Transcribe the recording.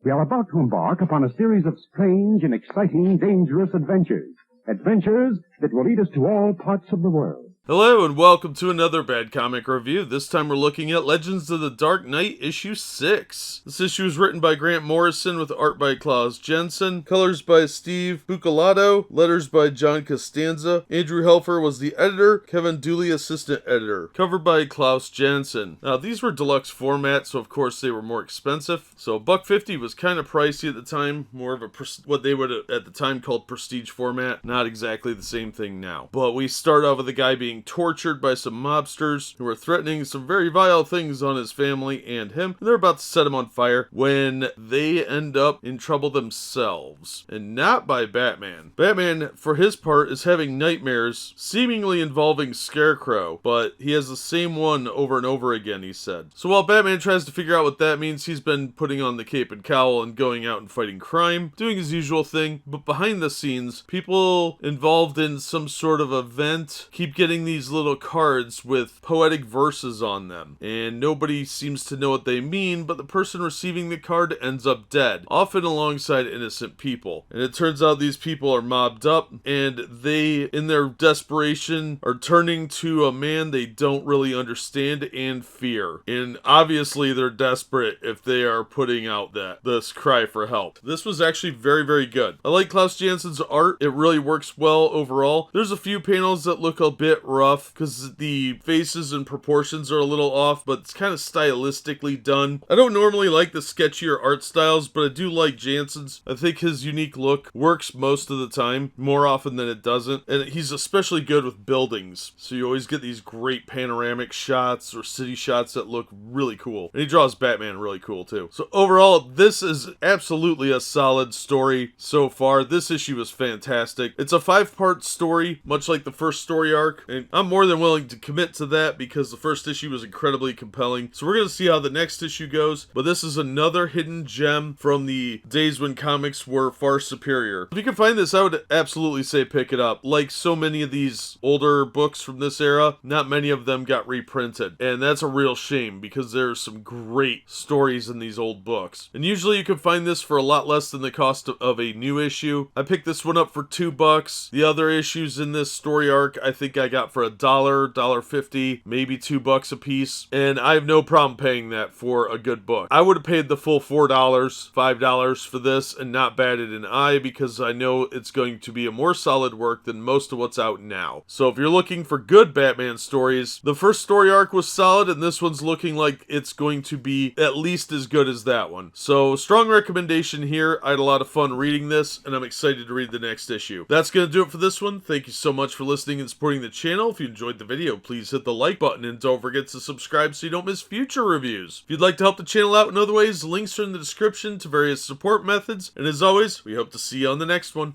We are about to embark upon a series of strange and exciting, dangerous adventures. Adventures that will lead us to all parts of the world. Hello and welcome to another Bad Comic Review. This time we're looking at Legends of the Dark Knight issue 6. This issue is written by Grant Morrison with art by Klaus, Janson, colors by Steve Buccellato, letters by John Costanza. Andrew Helfer was the editor, Kevin Dooley assistant editor. Cover by Klaus Janson. Now these were deluxe format, so of course they were more expensive. So $1.50 was kind of pricey at the time, more of a what they would at the time called prestige format. Not exactly the same thing now. But we start off with a guy being tortured by some mobsters who are threatening some very vile things on his family and him. And they're about to set him on fire when they end up in trouble themselves. And not by Batman. Batman, for his part, is having nightmares seemingly involving Scarecrow, but he has the same one over and over again, he said. So while Batman tries to figure out what that means, he's been putting on the cape and cowl and going out and fighting crime, doing his usual thing. But behind the scenes, people involved in some sort of event keep getting these little cards with poetic verses on them, and nobody seems to know what they mean, but the person receiving the card ends up dead, often alongside innocent people. And it turns out these people are mobbed up, and they, in their desperation, are turning to a man they don't really understand and fear. And obviously they're desperate if they are putting out this cry for help. This was actually very, very good. I like Klaus Janson's art. It really works well overall. There's a few panels that look a bit rough because the faces and proportions are a little off, but it's kind of stylistically done. I don't normally like the sketchier art styles, but I do like Janson's. I think his unique look works most of the time, more often than it doesn't, and he's especially good with buildings, so you always get these great panoramic shots or city shots that look really cool. And he draws Batman really cool too. So overall, this is absolutely a solid story so far. This issue is fantastic. It's a 5-part story, much like the first story arc, and I'm more than willing to commit to that because the first issue was incredibly compelling. So we're going to see how the next issue goes, but this is another hidden gem from the days when comics were far superior. If you can find this, I would absolutely say pick it up. Like so many of these older books from this era, not many of them got reprinted, and that's a real shame because there's some great stories in these old books. And usually you can find this for a lot less than the cost of a new issue. I picked this one up for $2. The other issues in this story arc I think I got for $1, $1.50, maybe $2 a piece, and I have no problem paying that for a good book. I would have paid the full $4, $5 for this and not batted an eye because I know it's going to be a more solid work than most of what's out now. So if you're looking for good Batman stories, the first story arc was solid and this one's looking like it's going to be at least as good as that one. So strong recommendation here. I had a lot of fun reading this and I'm excited to read the next issue. That's going to do it for this one. Thank you so much for listening and supporting the channel. If you enjoyed the video, please hit the like button and don't forget to subscribe so you don't miss future reviews. If you'd like to help the channel out in other ways, links are in the description to various support methods. And as always, we hope to see you on the next one.